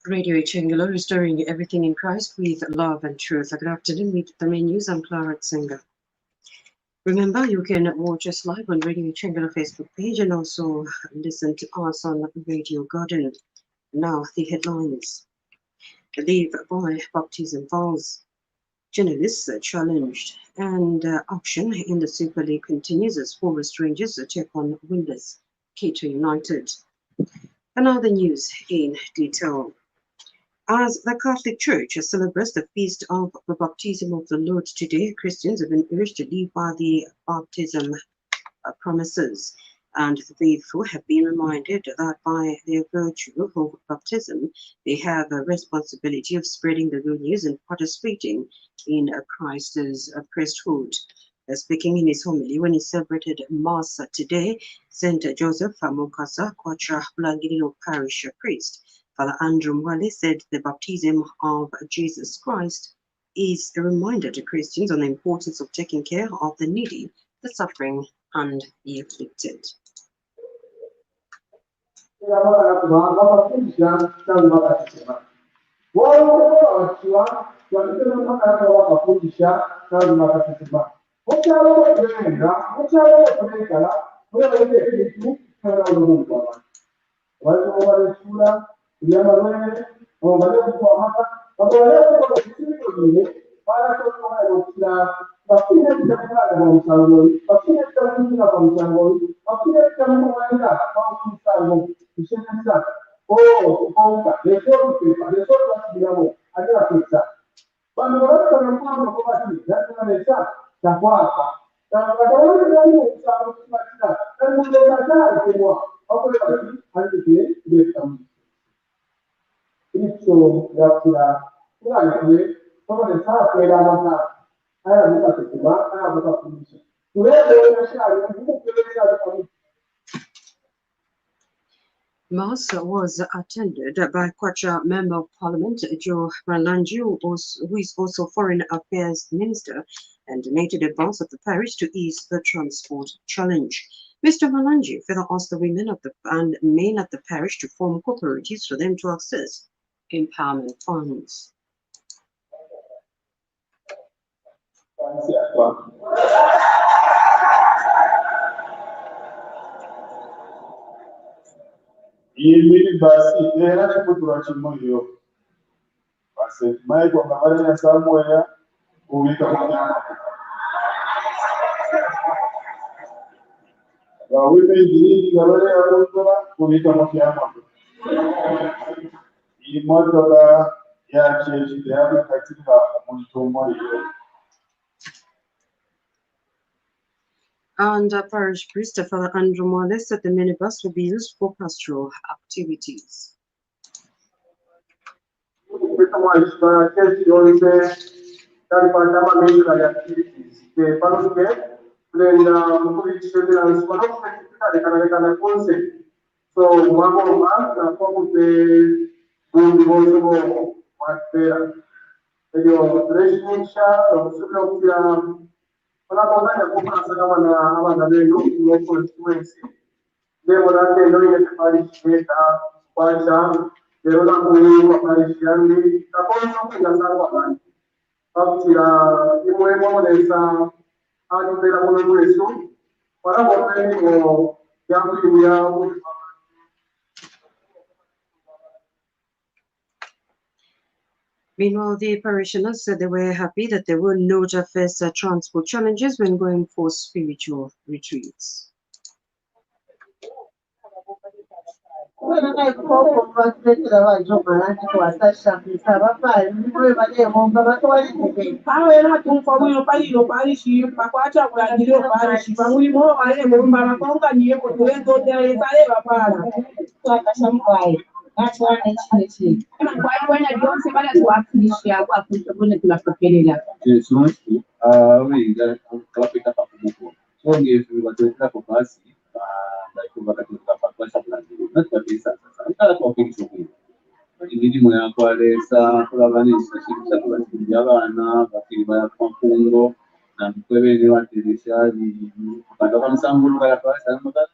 Radio Changalo, restoring everything in Christ with love and truth. Good afternoon, meet the main news. I'm Clara Singer. Remember, you can watch us live on Radio Changalo Facebook page and also listen to us on Radio Garden. Now, the headlines. Leave by baptism vows. Journalists challenged, and auction in the Super League continues as Forest Rangers take on Winders, Keita United. And now the news in detail. As the Catholic Church celebrates the feast of the baptism of the Lord today, Christians have been urged to live by the baptism promises, and the faithful have been reminded that by their virtue of baptism, they have a responsibility of spreading the good news and participating in Christ's priesthood. Speaking in his homily when he celebrated Mass today, St. Joseph Mukasa Kwacha Blangilo Parish priest Father Andrew Mwale said the baptism of Jesus Christ is a reminder to Christians on the importance of taking care of the needy, the suffering, and the afflicted. Mass was attended by Kwacha Member of Parliament Joe Malanji, who is also Foreign Affairs Minister, and donated advance of the parish to ease the transport challenge. Mr. Malanji further asked the women of the and men at the parish to form cooperatives for them to access empowerment funds. Ili basi era chikutura chimoyo basi mai kwa kabari ya Samuel uwika mnyama wa wime ndiri kabari ya Rondora uwika mnyama imotoka ya cheji ya katika mtumo And parish priest Father Andrew Mwale said the minibus will be used for pastoral activities. Meanwhile, the parishioners said they were happy that they will not face transport challenges when going for spiritual retreats. imirimo yakwalesa kulabanisha shirisa kubasinja abana bakiri bayakumakungo namukwebene wateresha abantu bamusambuluka yakwalesa mugala.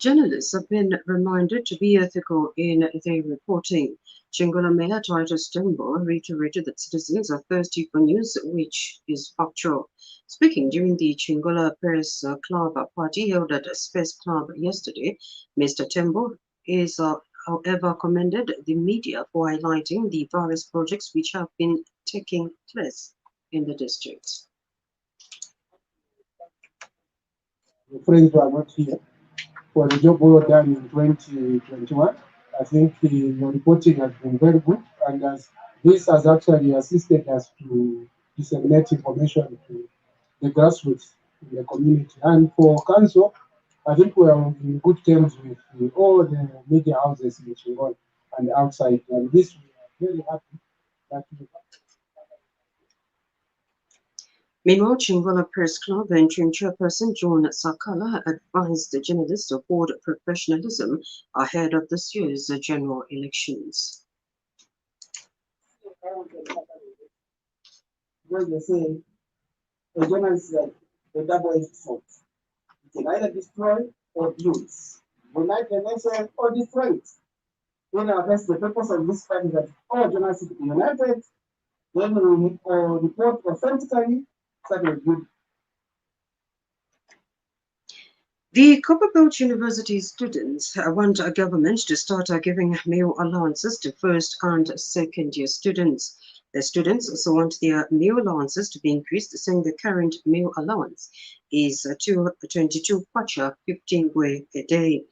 Journalists have been reminded to be ethical in their reporting. Chingola Mayor Titus Tembo reiterated that citizens are thirsty for news which is factual. Speaking during the Chingola Press Club party held at Space Club yesterday, Mr. Tembo is however commended the media for highlighting the various projects which have been taking place in the district. The friends were not here for the job well done in 2021. I think your reporting has been very good, and this has actually assisted us to disseminate information to the grassroots in the community. And for council, I think we are in good terms with all the media houses in Chingon and outside. And this we are very happy that we Meanwhile, Chingola Press Club interim chairperson John Sakala advised the journalists to hold professionalism ahead of this year's general elections. Because they say a journalist is like a double-edged sword. You can either destroy or build, unite the nation or destroy it. Then I guess the purpose of this fight is that all journalists be united, then we report authentically, such as good. The Copperbelt University students want a government to start giving meal allowances to first and second year students. The students also want their meal allowances to be increased, saying the current meal allowance is 22 kwacha, 15 ngwe a day.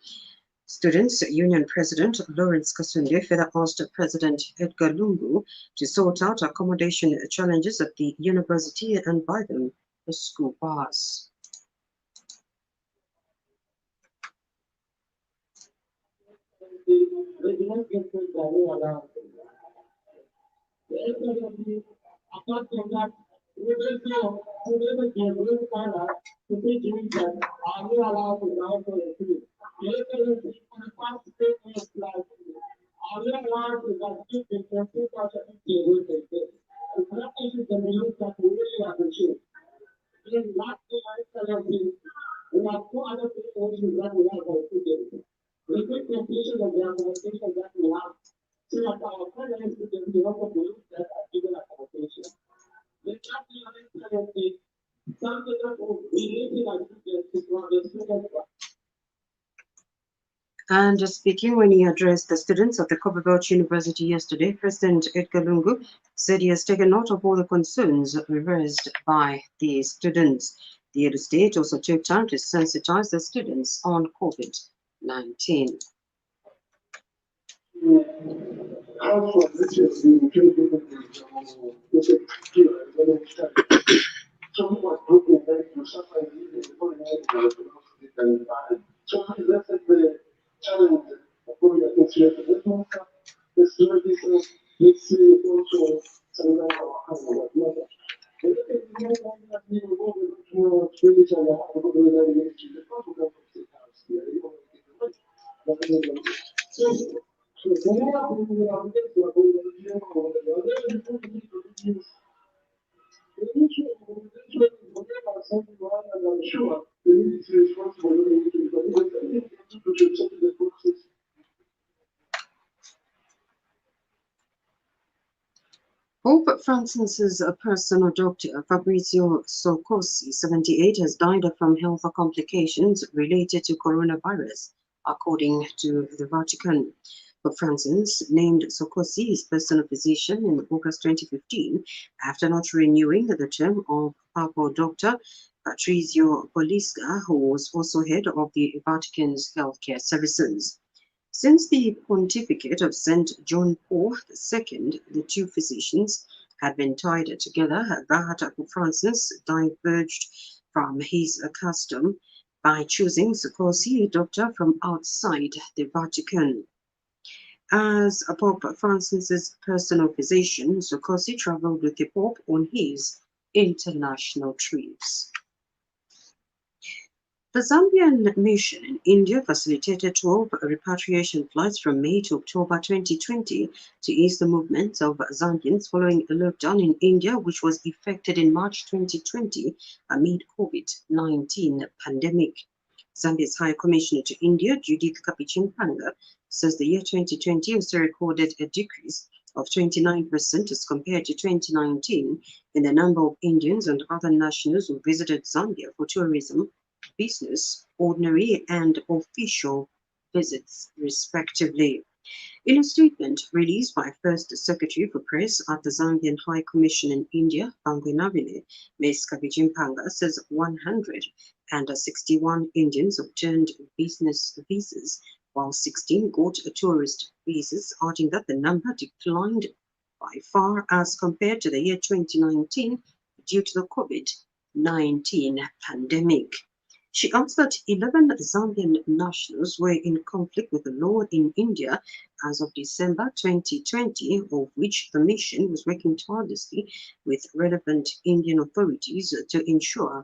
Students Union President Lawrence Kasunde further asked President Edgar Lungu to sort out accommodation challenges at the university and buy them a school pass. Apart from that, we will know who the general father to be doing that. Are you allowed to now for a fee? Later, for the past 10 years, are you allowed to keep the 20,000 people with this? And that is the news that we really appreciate. In last year, we have 2 other people that we have completed. We take completion of the organization that we have. So that our parents can be able to that are given accommodation. The currently something that will be living as students. And speaking when he addressed the students of the Copperbelt University yesterday, President Edgar Lungu said he has taken note of all the concerns raised by the students. The state also took time to sensitize the students on COVID-19. Pope Francis's personal doctor, Fabrizio Soccosi, 78, has died from health complications related to coronavirus, according to the Vatican. Pope Francis named Soccosi his personal physician in August 2015 after not renewing the term of papal doctor Patrizio Polisca, who was also head of the Vatican's healthcare services. Since the pontificate of St. John Paul II, the two physicians had been tied together, but Pope Francis diverged from his custom by choosing Soccosi, a doctor from outside the Vatican. As Pope Francis's personal physician, Soccosi traveled with the Pope on his international trips. The Zambian mission in India facilitated 12 repatriation flights from May to October 2020 to ease the movements of Zambians following a lockdown in India, which was effected in March 2020 amid COVID-19 pandemic. Zambia's High Commissioner to India, Judith Kapichimpanga, says the year 2020 also recorded a decrease of 29% as compared to 2019 in the number of Indians and other nationals who visited Zambia for tourism, business, ordinary and official visits, respectively. In a statement released by First Secretary for Press at the Zambian High Commission in India, Bangwe Navile, Ms. Kapichimpanga says 161 Indians obtained business visas, while 16 got tourist visas, adding that the number declined by far as compared to the year 2019 due to the COVID-19 pandemic. She adds that 11 Zambian nationals were in conflict with the law in India as of December 2020, of which the mission was working tirelessly with relevant Indian authorities to ensure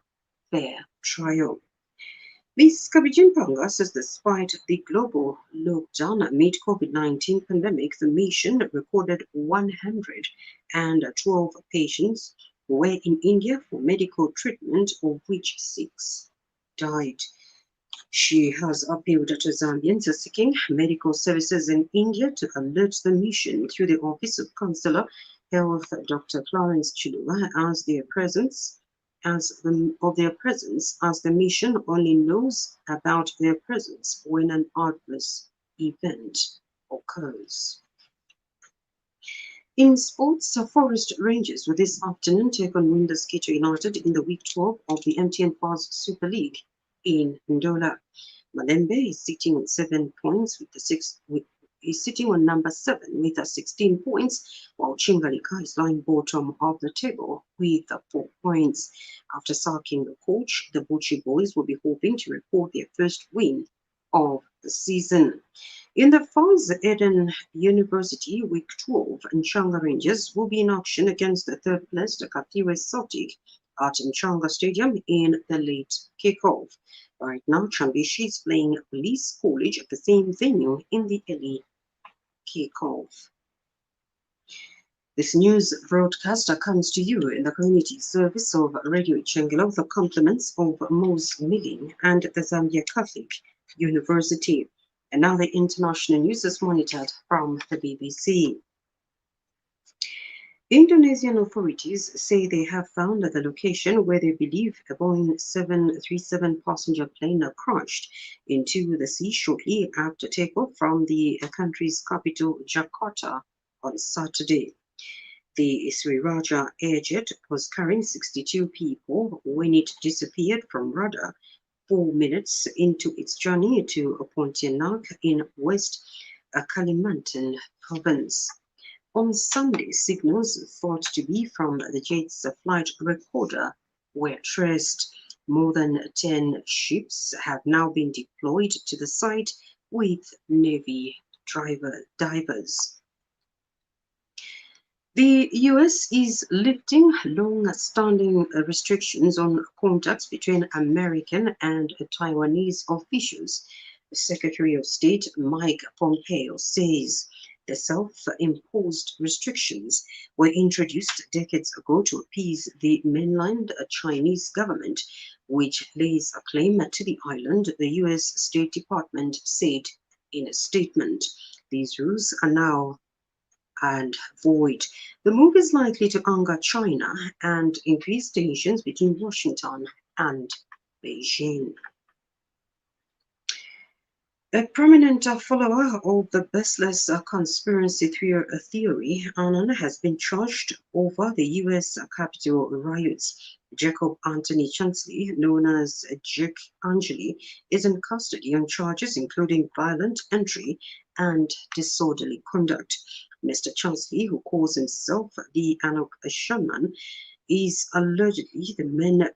fair trial. Ms. Kabijimpanga says despite the global lockdown amid COVID-19 pandemic, the mission recorded 112 patients who were in India for medical treatment, of which 6 died. She has appealed to Zambians seeking medical services in India to alert the mission through the Office of Consular Health, Dr. Clarence Chiluba, as the mission only knows about their presence when an adverse event occurs. In sports, Forest Rangers will this afternoon take on Windusketo United in the Week 12 of the MTN Pars Super League in Ndola. Malembe is sitting on 7 points is sitting on number 7 with 16 points, while Chingalika is lying bottom of the table with 4 points. After sacking the coach, the Buchi boys will be hoping to record their first win of the season. In the Falls Eden University Week 12, Nchanga Rangers will be in action against the third-placed Kathiwe Celtic at Nchanga Stadium in the late kickoff. Right now, Chambishi is playing Police College at the same venue in the early kickoff. This news broadcaster comes to you in the community service of Radio Chengela with the compliments of Mose Milling and the Zambia Catholic University. And now the international news is monitored from the BBC. Indonesian authorities say they have found the location where they believe a Boeing 737 passenger plane crashed into the sea shortly after takeoff from the country's capital, Jakarta, on Saturday. The Sriraja Airjet was carrying 62 people when it disappeared from radar 4 minutes into its journey to Pontianak in West Kalimantan province. On Sunday, signals thought to be from the jet's flight recorder were traced. More than 10 ships have now been deployed to the site with Navy divers. The U.S. is lifting long-standing restrictions on contacts between American and Taiwanese officials. The Secretary of State Mike Pompeo says the self-imposed restrictions were introduced decades ago to appease the mainland Chinese government, which lays a claim to the island, the U.S. State Department said in a statement. These rules are now and void. The move is likely to anger China and increase tensions between Washington and Beijing. A prominent follower of the baseless conspiracy theory, Annan, has been charged over the U.S. Capitol riots. Jacob Anthony Chansley, known as Jack Angeli, is in custody on charges including violent entry and disorderly conduct. Mr. Chansley, who calls himself the Anok Shaman, is allegedly the man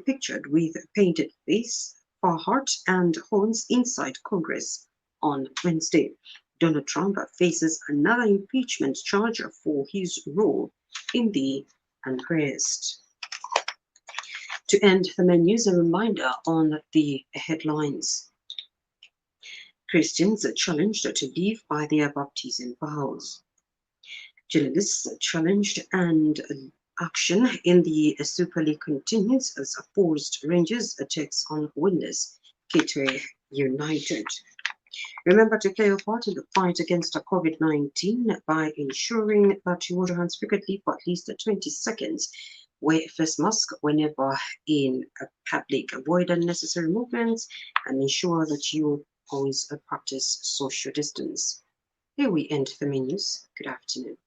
pictured with a painted face, far heart, and horns inside Congress on Wednesday. Donald Trump faces another impeachment charge for his role in the unrest. To end the menus, a reminder on the headlines. Christians are challenged to live by their baptism vows. Journalists are challenged, and action in the Super League continues as Forest Rangers takes on winners Kitwe United. Remember to play your part in the fight against COVID-19 by ensuring that you wash your hands frequently for at least 20 seconds. Wear a face mask whenever in a public. Avoid unnecessary movements and ensure that you always practice social distance. Here we end the menus. Good afternoon.